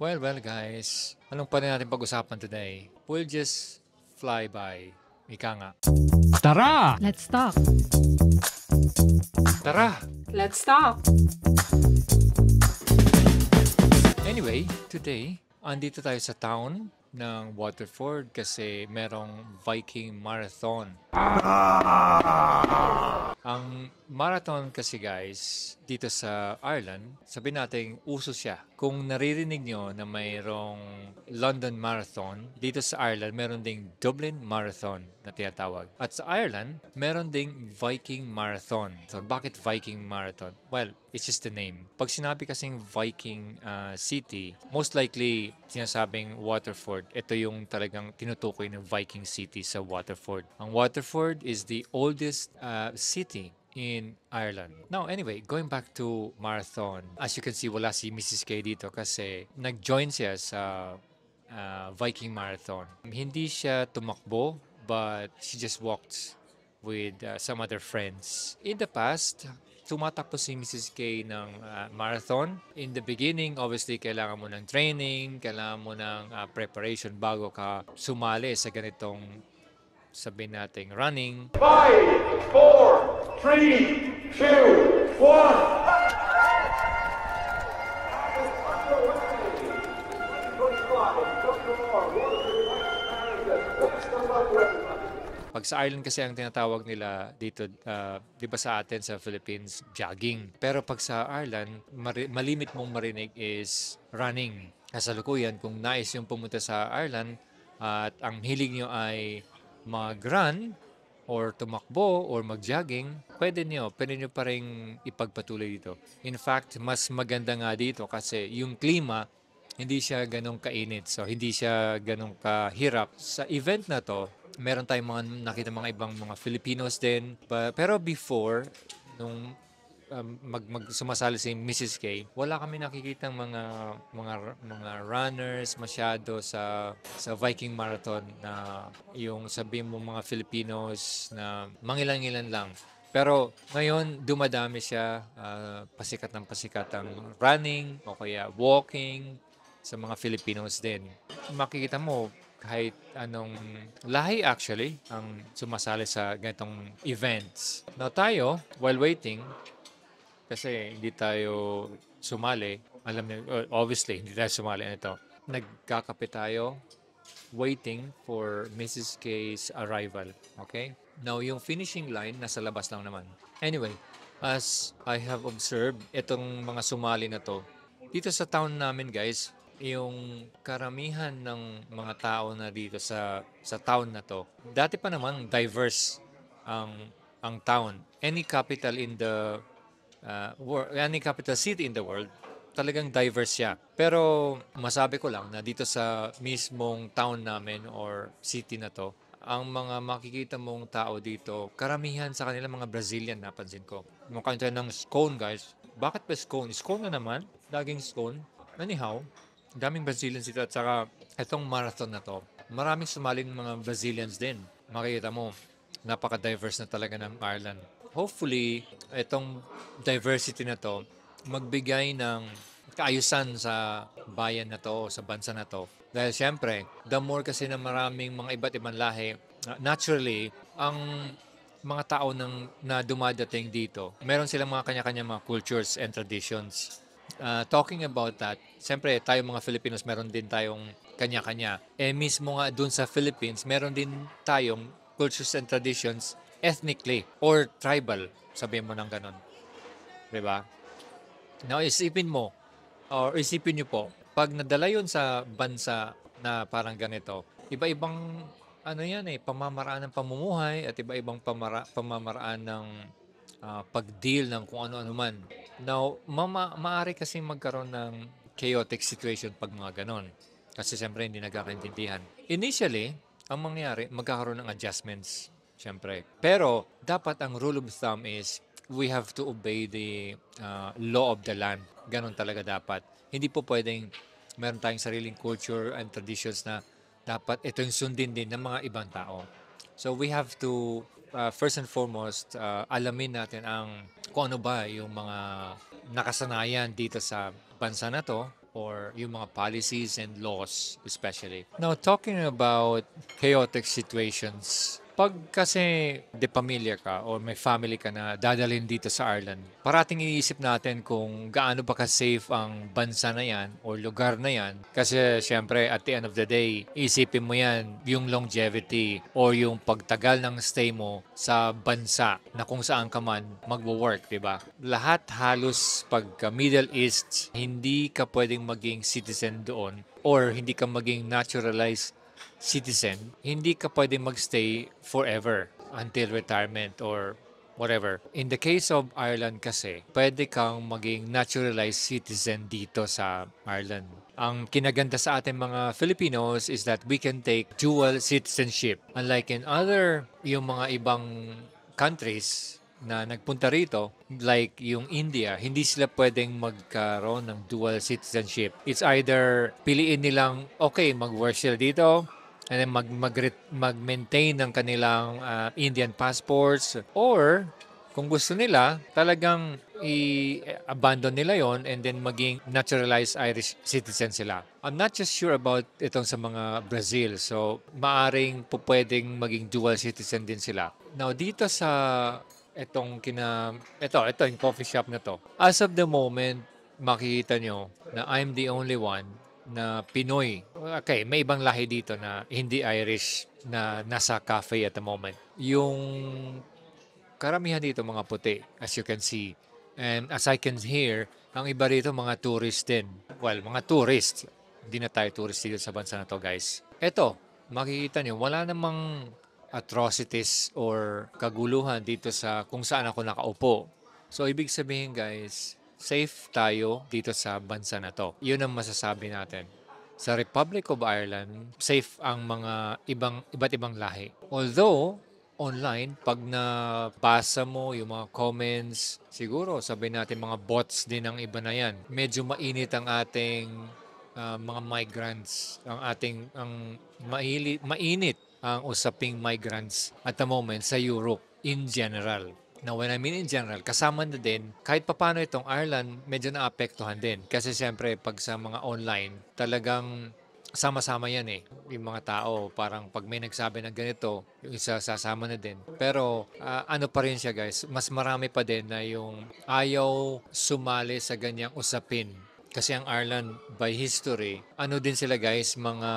Well, guys. Anong pa rin natin pag-usapan today? We'll just fly by. Ika nga. Tara! Let's talk. Tara! Let's talk. Anyway, today, andito tayo sa town ng Waterford kasi merong Viking Marathon. Ang marathon kasi guys, dito sa Ireland, sabihin natin uso siya. Kung naririnig nyo na mayroong London Marathon, dito sa Ireland meron ding Dublin Marathon na tinatawag. At sa Ireland, meron ding Viking Marathon. So bakit Viking Marathon? Well, it's just the name. Pag sinabi kasing Viking city, most likely sinasabing Waterford. Ito yung talagang tinutukoy ng Viking city sa Waterford. Ang Waterford is the oldest city in Ireland. Now, anyway, going back to marathon. As you can see, wala si Mrs. K dito kasi nag-join siya sa Viking Marathon. Hindi siya tumakbo, but she just walked with some other friends. In the past, tumatakbo si Mrs. K ng marathon. In the beginning, obviously, kailangan mo ng training, kailangan mo ng preparation bago ka sumali sa ganitong sabihin nating running. 5, 4, 3, 2, 1. Pag sa Ireland kasi ang tinatawag nila dito, di ba sa atin sa Philippines, jogging. Pero pag sa Ireland, malimit mong marinig is running. Kasalukuyan, kung nais yung pumunta sa Ireland at ang hilig nyo ay mag-run or tumakbo or mag-jogging, pwede nyo pa rin ipagpatuloy dito. In fact, mas maganda nga dito kasi yung klima, hindi siya ganong kainit. So, hindi siya ganong kahirap. Sa event na to, meron tayong mga nakita mga ibang mga Filipinos din. Pero before, nung sumasali si Mrs. K, wala kami nakikitang mga runners masyado sa Viking Marathon na yung sabihin mo mga Filipinos na mangilan-ngilan lang. Pero ngayon dumadami siya, pasikat ang running o kaya walking sa mga Filipinos din. Makikita mo kahit anong lahi actually ang sumasali sa ganitong events. Now tayo, while waiting, kasi hindi tayo sumali, alam niyo, obviously, hindi tayo sumali nito. Nagkakape tayo, waiting for Mrs. K's arrival. Okay? Now, yung finishing line, nasa labas lang naman. Anyway, as I have observed, itong mga sumali na to, dito sa town namin guys, yung karamihan ng mga tao na dito sa town na to, dati pa naman diverse ang town. Any capital in the any capital city in the world, talagang diverse siya. Pero masabi ko lang na dito sa mismong town namin or city na to, ang mga makikita mong tao dito, karamihan sa kanila mga Brazilian, napansin ko. Mukha tayo ng scone, guys. Bakit ba scone? Scone na naman. Laging scone. Anyhow, daming Brazilians dito at saka itong marathon na to, maraming sumaling mga Brazilians din. Makikita mo, napaka-diverse na talaga ng Ireland. Hopefully, itong diversity na to, magbigay ng kaayusan sa bayan na to, sa bansa na to. Dahil siyempre, the more kasi na maraming mga iba't ibang lahi, naturally, ang mga tao na dumadating dito, meron silang mga kanya-kanya mga cultures and traditions. Talking about that, siyempre tayo mga Filipinos, meron din tayong kanya-kanya. Mismo nga dun sa Philippines, meron din tayong cultures and traditions ethnically or tribal, sabihin mo ng ganun. Diba? Now, isipin mo, or isipin nyo po, pag nadala yun sa bansa na parang ganito, iba-ibang pamamaraan ng pamumuhay at iba-ibang pamamaraan ng pag-deal ng kung ano-ano man. Now, maaari kasi magkaroon ng chaotic situation pag mga ganon. Kasi siyempre hindi nagkakaintindihan. Initially, ang mangyayari, magkakaroon ng adjustments. Siyempre. Pero, dapat ang rule of thumb is, we have to obey the law of the land. Ganon talaga dapat. Hindi po pwedeng meron tayong sariling culture and traditions na dapat ito yung sundin din ng mga ibang tao. So we have to first and foremost alamin natin kung ano ba yung mga nakasanayan dito sa bansa na to or yung mga policies and laws especially. Now, talking about chaotic situations, pag kasi de pamilya ka or may family ka na dadalhin dito sa Ireland, parating iniisip natin kung gaano ba ka-safe ang bansa na yan or lugar na yan. Kasi syempre at the end of the day, isipin mo yan yung longevity or yung pagtagal ng stay mo sa bansa na kung saan ka man magwo-work, di ba? Lahat halos pagka Middle East, hindi ka pwedeng maging citizen doon or hindi ka maging naturalized citizen, hindi ka pwede magstay forever until retirement or whatever. In the case of Ireland kasi, pwede kang maging naturalized citizen dito sa Ireland. Ang kinaganda sa ating mga Filipinos is that we can take dual citizenship. Unlike in other, yung mga ibang countries na nagpunta rito, like yung India, hindi sila pwedeng magkaroon ng dual citizenship. It's either piliin nilang, okay, mag-work sila dito, and then mag-maintain ng kanilang Indian passports, or kung gusto nila, talagang i-abandon nila yon and then maging naturalized Irish citizen sila. I'm not just sure about itong sa mga Brazil. So, maaring pwedeng maging dual citizen din sila. Now, dito sa ito yung coffee shop na to. As of the moment, makikita nyo na I'm the only one na Pinoy. Okay, may ibang lahi dito na hindi Irish na nasa cafe at the moment. Yung karamihan dito mga puti, as you can see. And as I can hear, ang iba rito mga tourist din. Well, mga tourist. Hindi na tayo tourist dito sa bansa na to, guys. Ito, makikita nyo, wala namang atrocities or kaguluhan dito sa kung saan ako nakaupo. So, ibig sabihin, guys, safe tayo dito sa bansa na to. Yun ang masasabi natin. Sa Republic of Ireland, safe ang mga iba't ibang lahi. Although, online, pag nabasa mo yung mga comments, siguro sabihin natin mga bots din ang iba na yan. Medyo mainit ang ating mga migrants, mainit ang usaping migrants at the moment sa Europe in general. Now, when I mean in general, kasama na din, kahit papano itong Ireland, medyo naapektuhan din. Kasi siyempre, pag sa mga online, talagang sama-sama yan eh. Yung mga tao, parang pag may nagsabi ng ganito, yung isa sasama na din. Pero ano pa rin siya guys, mas marami pa din na yung ayaw sumali sa ganyang usapin. Kasi ang Ireland, by history, ano din sila guys, mga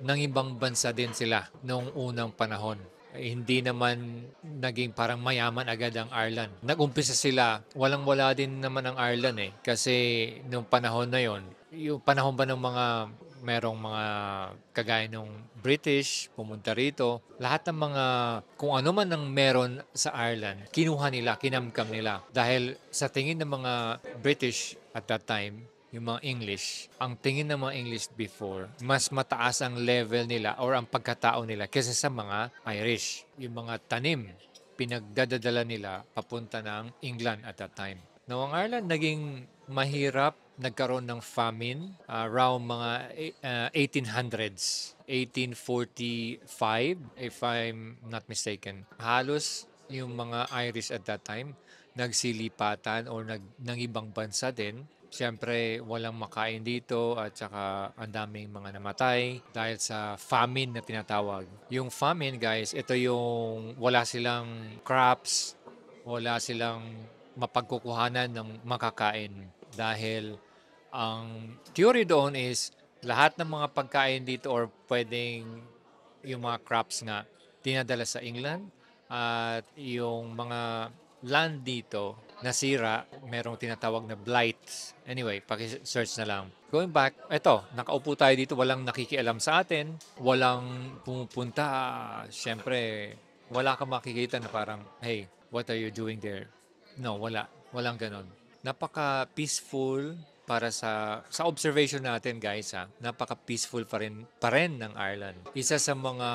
nang ibang bansa din sila noong unang panahon. Hindi naman naging parang mayaman agad ang Ireland. Nag-umpisa sila, walang-wala din naman ang Ireland eh. Kasi nung panahon na yon, yung panahon ba ng mga merong mga kagaya ng British, pumunta rito, lahat ng mga kung ano man ang meron sa Ireland, kinuha nila, kinamkam nila. Dahil sa tingin ng mga British at that time, yung mga English, ang tingin ng mga English before, mas mataas ang level nila or ang pagkatao nila kaysa sa mga Irish. Yung mga tanim, pinagdadadala nila papunta ng England at that time. Now, ang Ireland naging mahirap, nagkaroon ng famine around mga 1800s, 1845 if I'm not mistaken. Halos yung mga Irish at that time, nagsilipatan or ng ibang bansa din. Siyempre, walang makain dito at saka ang daming mga namatay dahil sa famine na tinatawag. Yung famine, guys, ito yung wala silang crops, wala silang mapagkukuhanan ng makakain. Dahil ang theory doon is lahat ng mga pagkain dito or pwedeng yung mga crops nga dinadala sa England at yung mga land dito nasira, merong tinatawag na blight. Anyway, paki-search na lang. Going back, eto, nakaupo tayo dito, walang nakikialam sa atin, walang pumupunta. Siyempre, wala kang makikita na parang, hey, what are you doing there? No, wala. Walang ganon. Napaka-peaceful para sa observation natin guys napaka-peaceful pa rin ng Ireland. Isa sa mga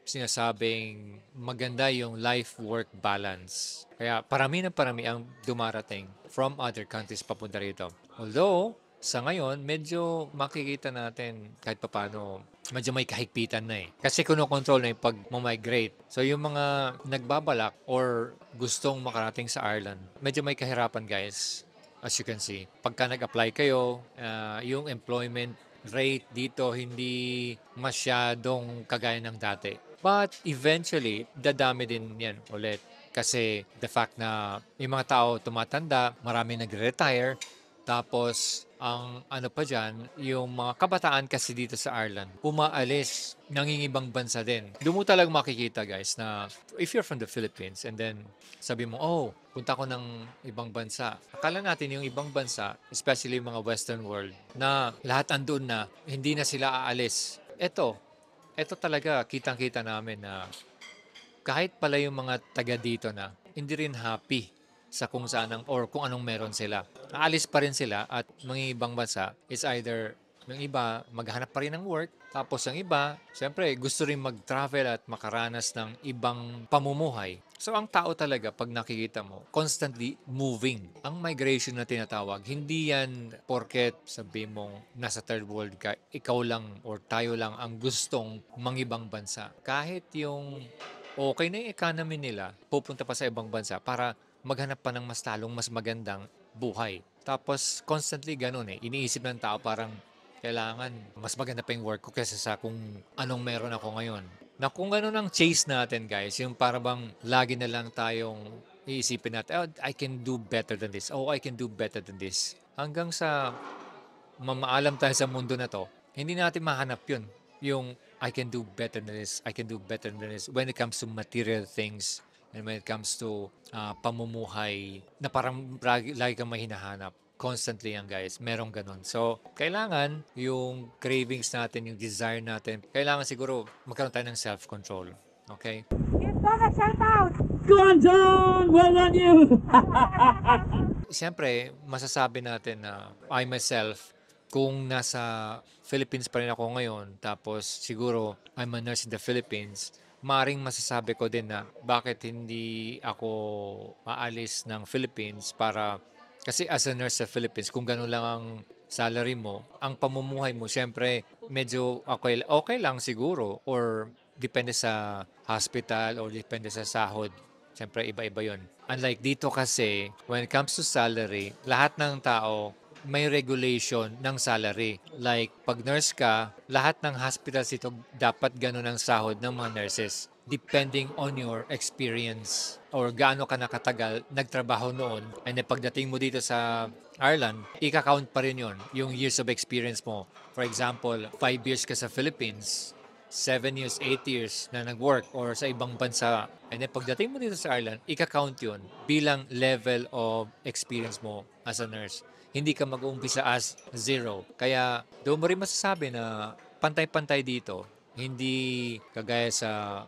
sinasabing maganda yung life-work balance. Kaya parami ang dumarating from other countries papunta rito. Although, sa ngayon, medyo makikita natin kahit papaano, medyo may kahigpitan na eh. Kasi kunokontrol na yung pag-migrate. So yung mga nagbabalak or gustong makarating sa Ireland, medyo may kahirapan guys. as you can see. Pagka nag-apply kayo, yung employment rate dito hindi masyadong kagaya ng dati. But eventually, dadami din yan ulit. Kasi the fact na yung mga tao tumatanda, marami nagre-retire, tapos ang ano pa dyan, yung mga kabataan kasi dito sa Ireland, umaalis, nangingibang bansa din. Doon mo talagang makikita guys na if you're from the Philippines and then sabi mo, oh, punta ko ng ibang bansa. Akala natin yung ibang bansa, especially yung mga Western world, na lahat andun na, hindi na sila aalis. Ito talaga, kitang-kita namin na kahit pala yung mga taga dito na, hindi rin happy sa kung saan or kung anong meron sila. Aalis pa rin sila at mga ibang bansa is either yung iba maghanap pa rin ng work, tapos ang iba, siyempre gusto rin mag-travel at makaranas ng ibang pamumuhay. So ang tao talaga pag nakikita mo, constantly moving. Ang migration na tinatawag, hindi yan porket sabi mong nasa third world ka, ikaw lang or tayo lang ang gustong mangibang bansa. Kahit yung okay na yung economy nila, pupunta pa sa ibang bansa para maghanap pa ng mas talong, mas magandang buhay. Tapos, constantly ganun eh. Iniisip ng tao parang kailangan mas maganda pa yung work ko kaysa sa kung anong meron ako ngayon. Na kung ganun ang chase natin guys, yung para bang lagi na lang tayong iisipin natin, oh, I can do better than this. Oh, I can do better than this. Hanggang sa mamaalam tayo sa mundo na to, hindi natin mahanap yun. Yung I can do better than this, I can do better than this when it comes to material things and when it comes to pamumuhay na parang lagi kang may hinahanap. Constantly yan guys, merong ganun. So, kailangan yung cravings natin, yung desire natin, kailangan siguro magkaroon tayo ng self-control. Okay? Give Donna a shout out! Go on, John! Well done, you! Siyempre, masasabi natin na I myself, kung nasa Philippines pa rin ako ngayon, tapos siguro I'm a nurse in the Philippines, maring masasabi ko din na bakit hindi ako maalis ng Philippines para, kasi as a nurse sa Philippines, kung gano'n lang ang salary mo, ang pamumuhay mo, syempre, medyo okay lang siguro or depende sa hospital or depende sa sahod. Siyempre, iba-iba yon. Unlike dito kasi, when it comes to salary, lahat ng tao may regulation ng salary. Like, pag nurse ka, lahat ng hospitals ito dapat ganun ang sahod ng mga nurses. Depending on your experience or gaano ka nakatagal nagtrabaho noon. And then pagdating mo dito sa Ireland, ika-count pa rin yun, yung years of experience mo. For example, 5 years ka sa Philippines, 7 years, 8 years na nag-work or sa ibang bansa. And then pagdating mo dito sa Ireland, ika-count yun bilang level of experience mo as a nurse. Hindi ka mag-uumpisa as 0. Kaya doon mo rin masasabi na pantay-pantay dito. Hindi kagaya sa,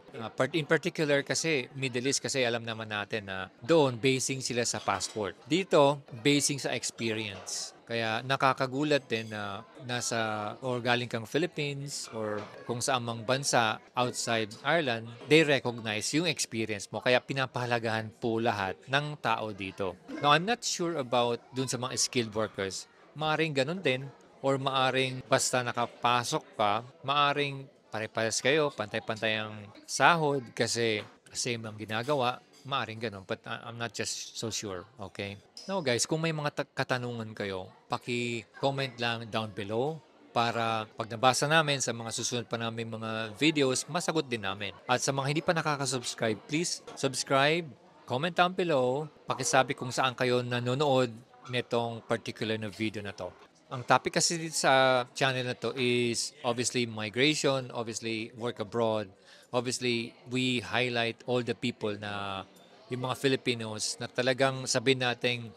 in particular kasi, Middle East kasi alam naman natin na doon basing sila sa passport. Dito, basing sa experience. Kaya nakakagulat din na nasa or galing kang Philippines or kung saan mang bansa outside Ireland, they recognize yung experience mo. Kaya pinapahalagahan po lahat ng tao dito. Now, I'm not sure about dun sa mga skilled workers. Maaring ganun din or maaring basta nakapasok ka, maaring pare-pares kayo, pantay-pantay ang sahod kasi same ang ginagawa, maaring ganun. But I'm not just so sure, okay? Now guys, kung may mga katanungan kayo, paki-comment lang down below para pag nabasa namin sa mga susunod pa namin mga videos, masagot din namin. At sa mga hindi pa nakaka-subscribe, please subscribe, comment down below, pakisabi kung saan kayo nanonood nitong particular na video na to. Ang topic kasi dito sa channel na to is obviously migration, obviously work abroad. Obviously, we highlight all the people na yung mga Filipinos na talagang sabihin natin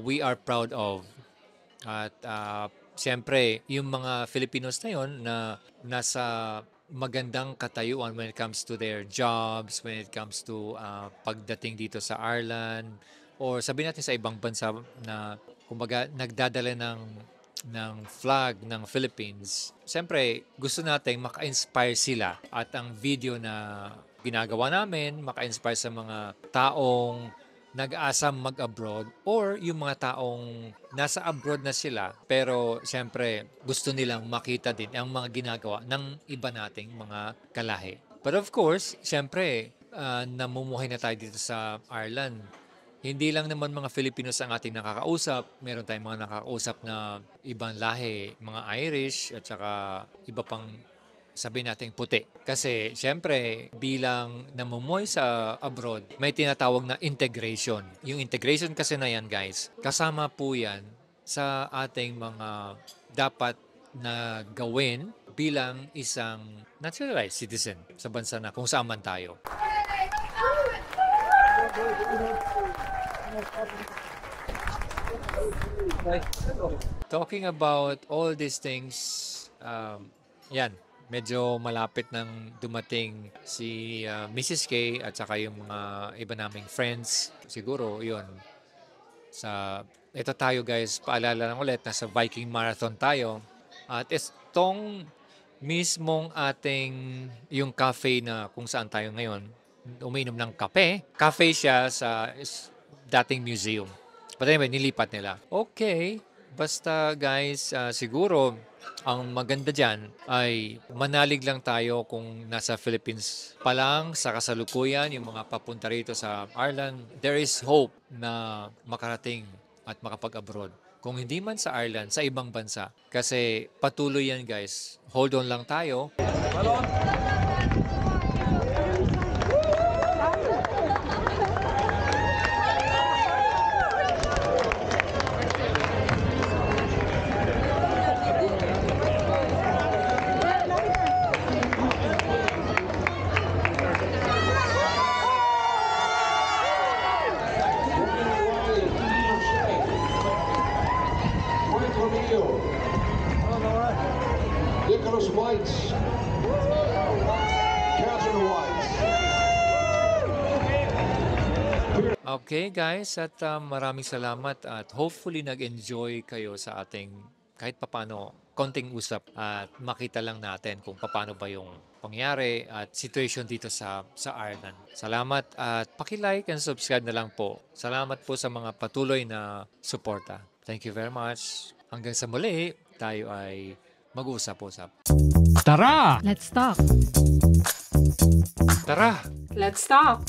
we are proud of. At siyempre, yung mga Filipinos na yun na nasa magandang katayuan when it comes to their jobs, when it comes to pagdating dito sa Ireland, or sabihin natin sa ibang bansa na kumbaga nagdadala ng flag ng Philippines. Siyempre, gusto nating maka-inspire sila at ang video na ginagawa namin, maka-inspire sa mga taong nag-aasam mag-abroad or yung mga taong nasa abroad na sila pero siyempre gusto nilang makita din ang mga ginagawa ng iba nating mga kalahi. But of course, siyempre, namumuhay na tayo dito sa Ireland. hindi lang naman mga Filipinos ang ating nakakausap. Meron tayong mga nakakausap na ibang lahi, mga Irish at saka iba pang sabihin natin puti. Kasi syempre bilang namumuhay sa abroad, may tinatawag na integration. Yung integration kasi na yan guys, kasama po yan sa ating mga dapat na gawin bilang isang naturalized citizen sa bansa na kung saan man tayo. Talking about all these things, yan, medyo malapit nang dumating si Mrs. K at saka yung mga iba naming friends. Siguro, yun. Ito tayo guys, paalala lang ulit, nasa Viking Marathon tayo. At itong mismong ating, yung cafe na kung saan tayo ngayon, uminom ng kape. Cafe siya sa dating museum. But anyway, nilipat nila. Okay, basta guys, siguro ang maganda dyan ay manalig lang tayo kung nasa Philippines pa lang sa kasalukuyan, yung mga papunta rito sa Ireland. There is hope na makarating at makapag-abroad. Kung hindi man sa Ireland, sa ibang bansa. Kasi patuloy yan guys. Hold on lang tayo. Nicholas Whites. Catherine Whites. Okay guys, at maraming salamat at hopefully nag-enjoy kayo sa ating kahit papano konting usap at makita lang natin kung paano ba yung pangyari at situation dito sa Ireland. Salamat at paki-like and subscribe na lang po. Salamat po sa mga patuloy na suporta. Thank you very much. Hanggang sa muli, tayo ay mag-usap-usap. Tara! Let's talk. Tara! Let's talk.